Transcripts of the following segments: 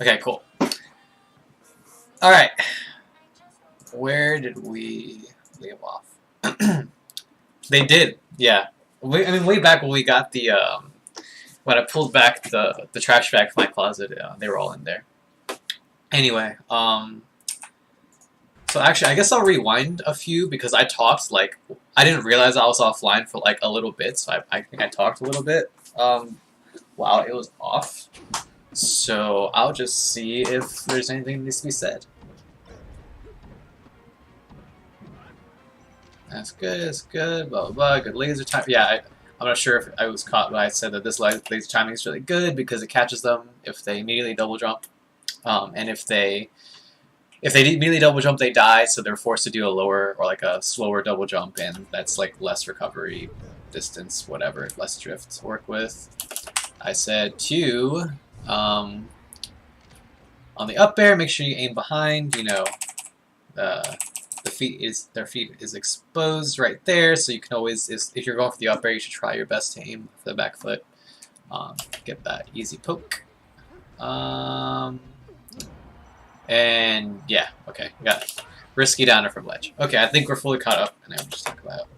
Okay, cool. Alright. Where did we leave off? They did, yeah. I mean, way back when we got the, when I pulled back the trash bag from my closet, they were all in there. Anyway, so actually, I guess I'll rewind a few because I talked, like, I didn't realize I was offline for, like, a little bit, so I think I talked a little bit, while it was off. So I'll just see if there's anything that needs to be said. That's good, blah, blah, blah, good laser time. Yeah, I'm not sure if I was caught, but I said that this laser timing is really good because it catches them if they immediately double jump. And if they immediately double jump, they die, so they're forced to do a lower or like a slower double jump, and that's like less recovery distance, whatever, less drift to work with. I said two, on the up air, make sure you aim behind, you know, their feet is exposed right there, so you can always, if you're going for the up air, you should try your best to aim for the back foot. Get that easy poke. And yeah, okay, we got it. Risky downer from ledge. Okay, I think we're fully caught up, and I'm just talk about.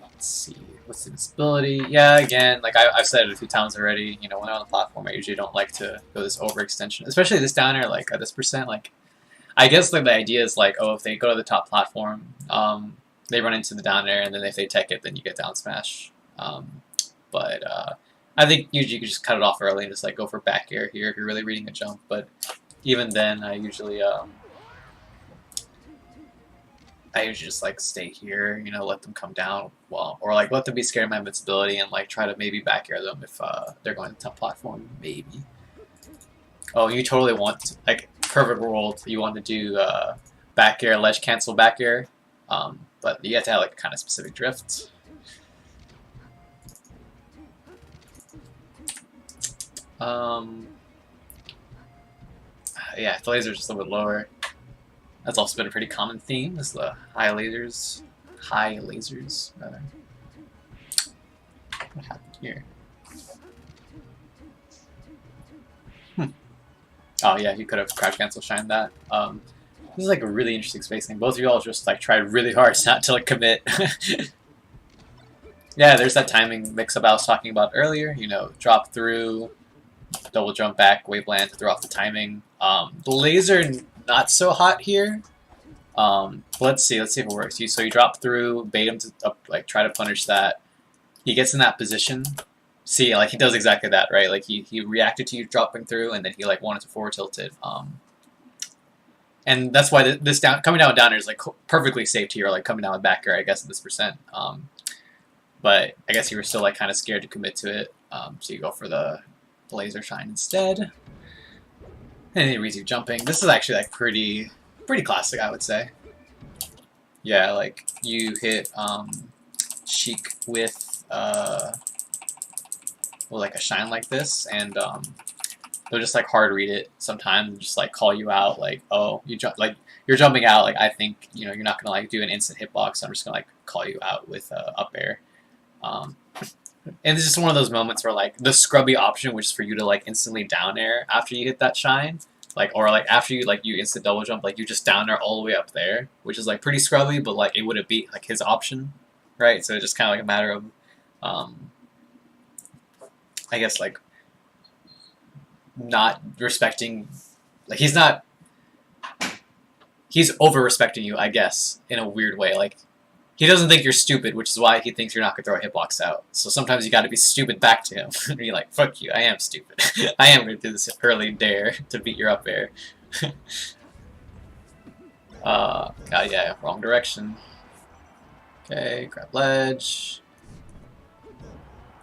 Let's see, what's the visibility? Yeah, again, like I've said it a few times already. You know, when I'm on the platform, I usually don't like to go this overextension, especially this downer, like at this percent. Like, I guess like the idea is like, oh, if they go to the top platform, they run into the down air, and then if they tech it, then you get down smash. But I think usually you can just cut it off early and just like go for back air here if you're really reading a jump. But even then, I usually just like stay here, you know, let them come down, well, or like let them be scared of my invincibility and like try to maybe back air them if they're going to top platform, maybe. Oh, you totally want, like, perfect world, you want to do back air, ledge cancel back air, but you have to have like kind of specific drift. Yeah, the laser's just a little bit lower. That's also been a pretty common theme, is the high lasers, rather. What happened here? Oh yeah, you could have crouch cancel shined that. This is like a really interesting spacing. Both of you all just like tried really hard not to like commit. Yeah, there's that timing mix-up I was talking about earlier. You know, drop through, double jump back, waveland, throw off the timing. The laser not so hot here. Let's see if it works. So you drop through, bait him to like try to punish that. He gets in that position. See, like he does exactly that, right? Like he reacted to you dropping through, and then he like wanted to forward tilt it. And that's why this coming down with downer is like perfectly safe here, like coming down with back air, I guess, at this percent. But I guess you were still like kind of scared to commit to it, so you go for the laser shine instead. And it reads you jumping. This is actually like pretty classic, I would say. Yeah, like you hit Sheik with like a shine like this, and they'll just like hard read it sometimes, and just like call you out, like, oh, you're jumping out, like I think, you know, you're not gonna like do an instant hitbox, so I'm just gonna like call you out with up air. And it's just one of those moments where like the scrubby option, which is for you to like instantly down air after you hit that shine, like, or like after you instant double jump, like you just down air all the way up there, which is like pretty scrubby, but like it would have beat like his option, right? So it's just kind of like a matter of, I guess like not respecting, like he's over respecting you, I guess, in a weird way, like. He doesn't think you're stupid, which is why he thinks you're not going to throw a hitbox out. So sometimes you got to be stupid back to him. And be like, fuck you, I am stupid. I am going to do this early dare to beat your up air. Yeah, wrong direction. Okay, grab ledge.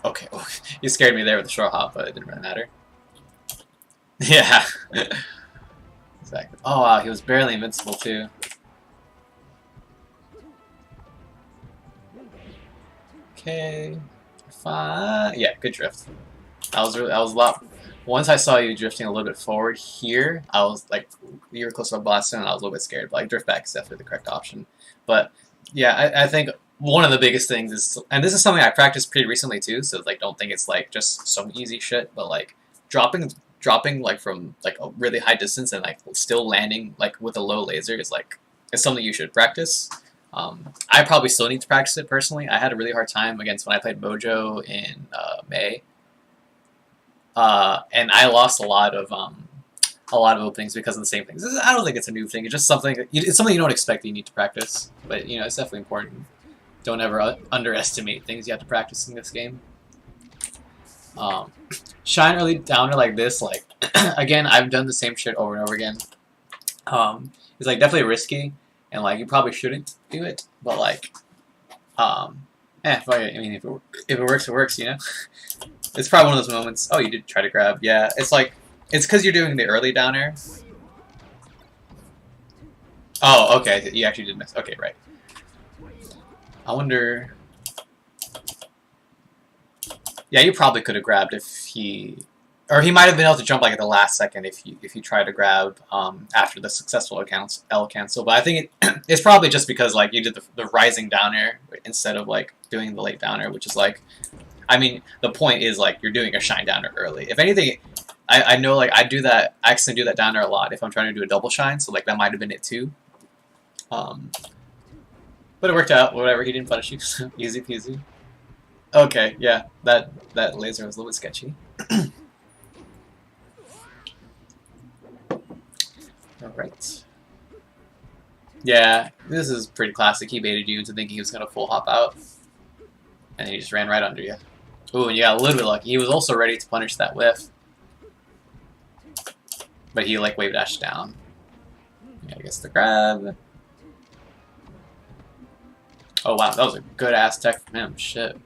Okay, well, you scared me there with the short hop, but it didn't really matter. Yeah. Exactly. Oh wow, he was barely invincible too. Okay, fine. Yeah, good drift. That was a lot. Once I saw you drifting a little bit forward here, I was like, you were close to blasting, and I was a little bit scared. But like drift back is definitely the correct option. But yeah, I think one of the biggest things is, and this is something I practiced pretty recently too, so like don't think it's like just some easy shit, but like dropping like from like a really high distance and like still landing like with a low laser is like it's something you should practice. I probably still need to practice it personally. I had a really hard time against when I played Mojo in May, and I lost a lot of openings because of the same things. I don't think it's a new thing. It's just something. It's something you don't expect that you need to practice, but you know it's definitely important. Don't ever underestimate things you have to practice in this game. Shine early downer like this, like again, I've done the same shit over and over again. It's like definitely risky, and like you probably shouldn't do it, but like, fuck it. I mean, if it works, it works. You know, it's probably one of those moments. Oh, you did try to grab. Yeah, it's like it's because you're doing the early down air. Oh, okay. You actually did miss. Okay, right. I wonder. Yeah, you probably could have grabbed if he, or he might have been able to jump like at the last second if you try to grab after the successful L cancel. But I think it's probably just because like you did the rising down air instead of like doing the late down air, which is like, I mean, the point is like you're doing a shine down air early. If anything, I know like I do that. I accidentally do that down air a lot if I'm trying to do a double shine. So like that might have been it too. But it worked out. Whatever. He didn't punish you. Easy peasy. Okay, yeah, that laser was a little bit sketchy. Alright. Yeah, this is pretty classic. He baited you into thinking he was going to full hop out. And he just ran right under you. Ooh, and you got a little bit lucky. He was also ready to punish that whiff. But he, like, wave dashed down. Yeah, I guess the grab. Oh, wow, that was a good-ass tech from him. Shit.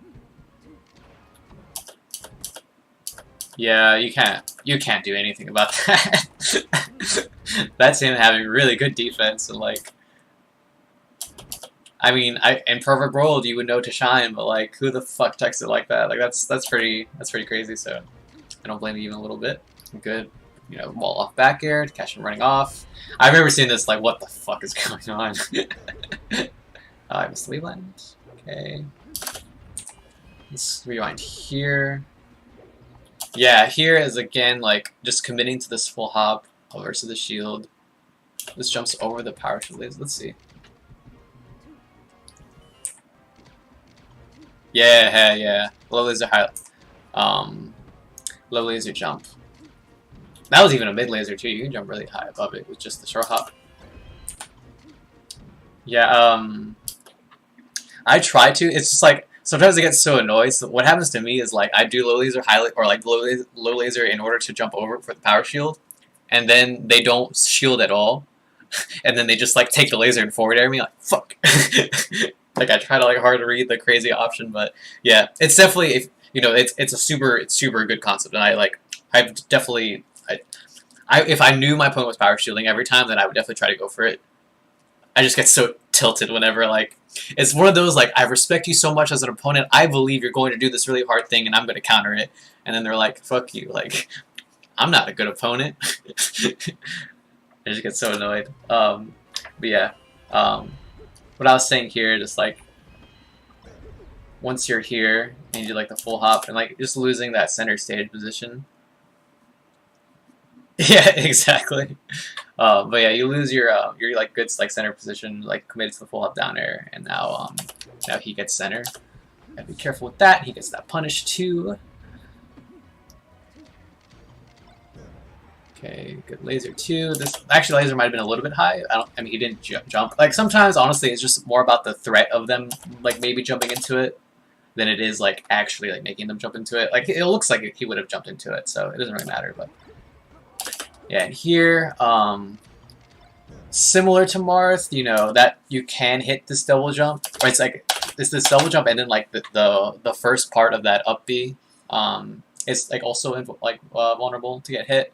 Yeah, you can't do anything about that. That's him having really good defense and like, I mean, in perfect world you would know to shine, but like, who the fuck texts it like that? Like that's pretty crazy. So I don't blame you even a little bit. Good, you know, wall off back air to catch him running off. I remember seeing this like, what the fuck is going on? I missed the rewind. Okay, let's rewind here. Yeah, here is again like just committing to this full hop versus the shield. This jumps over the power shield laser. Let's see. Yeah. Low laser high. Low laser jump. That was even a mid laser too. You can jump really high above it with just the short hop. Yeah. I try to. It's just like. Sometimes I get so annoyed. So what happens to me is like I do low laser, high or like low laser in order to jump over for the power shield, and then they don't shield at all, and then they just like take the laser and forward air me like fuck. Like I try to like hard to read the crazy option, but yeah, it's definitely if you know it's a super good concept, and I've definitely if I knew my opponent was power shielding every time, then I would definitely try to go for it. I just get so tilted whenever like. It's one of those, like, I respect you so much as an opponent, I believe you're going to do this really hard thing and I'm going to counter it. And then they're like, fuck you, like, I'm not a good opponent. I just get so annoyed. But yeah, what I was saying here, just like, once you're here and you do like the full hop and like just losing that center stage position. Yeah, exactly. But yeah, you lose your like good like center position, like committed to the full hop down air, and now he gets center. Gotta be careful with that. He gets that punish too. Okay, good laser too. This actually laser might have been a little bit high. I mean, he didn't jump. Like sometimes, honestly, it's just more about the threat of them like maybe jumping into it than it is like actually like making them jump into it. Like it looks like he would have jumped into it, so it doesn't really matter. But yeah, and here, similar to Marth, you know, that you can hit this double jump. Or it's like this double jump, and then like the first part of that up B, is like also vulnerable to get hit.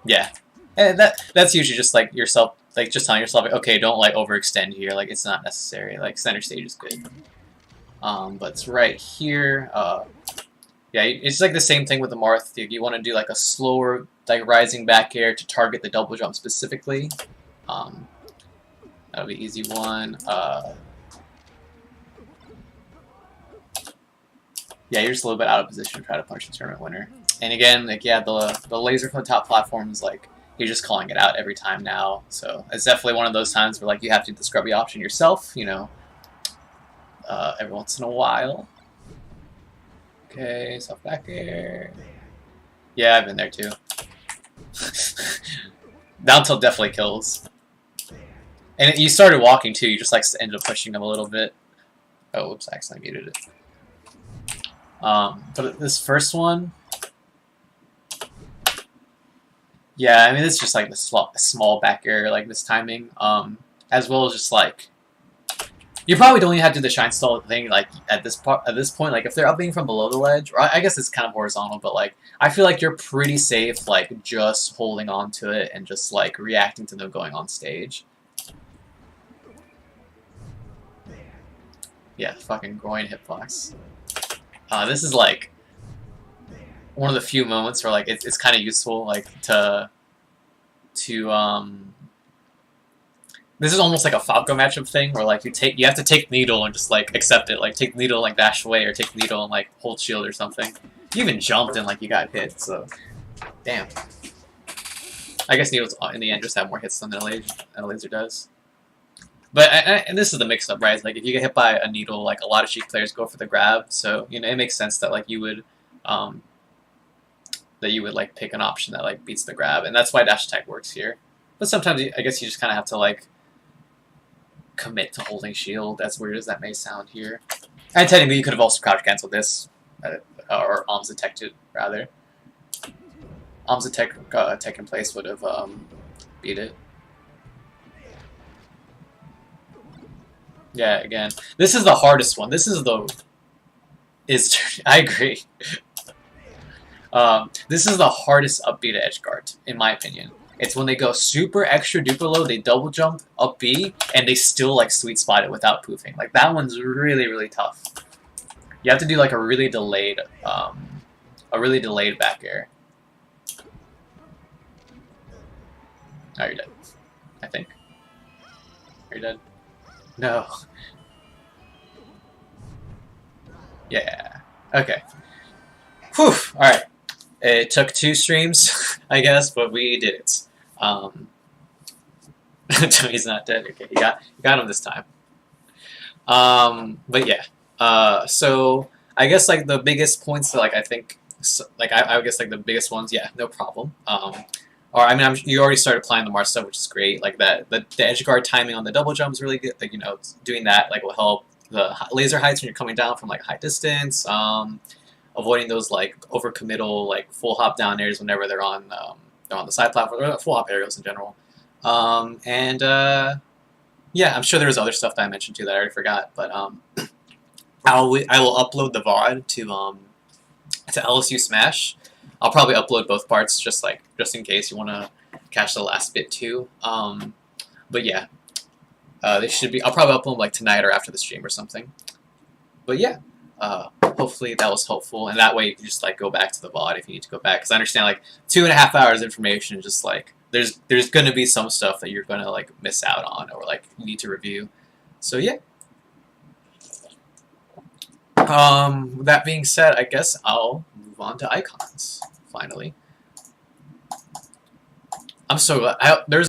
Yeah, and that's usually just like yourself, like just telling yourself, like, okay, don't like overextend here. Like it's not necessary. Like center stage is good. But it's right here. Yeah, it's like the same thing with the Marth. You want to do like a slower, like rising back air to target the double jump specifically. That'll be easy one. Yeah, you're just a little bit out of position to try to punch the tournament winner. And again, like yeah, the laser from the top platform is like you're just calling it out every time now. So it's definitely one of those times where like you have to do the scrubby option yourself, you know, every once in a while. Okay, soft back air. Yeah, I've been there too. Down tilt definitely kills. And you started walking too, you just like ended up pushing him a little bit. Oh, whoops, I accidentally muted it. But this first one, yeah, I mean it's just like the small back air, like mistiming, as well as just like you probably don't even have to do the shine stall thing like at this point. Like if they're upping from below the ledge, or I guess it's kind of horizontal, but like I feel like you're pretty safe, like just holding on to it and just like reacting to them going on stage. Yeah, fucking groin hitbox. This is like one of the few moments where like it's kind of useful, like to this is almost like a Falco matchup thing where like you have to take needle and just like accept it, like take needle and like dash away, or take needle and like hold shield or something. You even jumped and like you got hit, so damn. I guess needles in the end just have more hits than a laser does. But and this is the mix-up, right? Like if you get hit by a needle, like a lot of Sheik players go for the grab, so you know it makes sense that like you would like pick an option that like beats the grab, and that's why dash attack works here. But sometimes I guess you just kind of have to like commit to holding shield, as weird as that may sound here. And technically you could have also crouch canceled this, or Alms detected rather. Alms detect in place would have beat it. Yeah, again, this is the hardest one. This is I agree. This is the hardest up B to edge guard, in my opinion. It's when they go super extra duper low, they double jump up B, and they still like sweet spot it without poofing. Like that one's really, really tough. You have to do like a really delayed back air. Oh, you're dead. I think. Are you dead? No. Yeah. Okay. Whew. Alright. It took 2 streams, I guess, but we did it. He's not dead. Okay, you got him this time. But yeah. So I guess like the biggest points that like I think like I guess like the biggest ones, yeah, no problem. Or I mean, you already started applying the Mars stuff, which is great. Like the edge guard timing on the double jump is really good. Like doing that like will help the laser heights when you're coming down from like high distance. Avoiding those like overcommittal like full hop down airs whenever they're on the side platform, or full hop aerials in general. Yeah, I'm sure there was other stuff that I mentioned too that I already forgot. But I will upload the VOD to LSU Smash. I'll probably upload both parts just in case you want to catch the last bit too. But yeah, they should be. I'll probably upload like tonight or after the stream or something. But yeah. Hopefully that was helpful, and that way you can just like go back to the VOD if you need to go back. Because I understand like 2.5 hours of information, just like there's going to be some stuff that you're going to like miss out on or like you need to review. So yeah. That being said, I guess I'll move on to icons finally. I'm so glad there's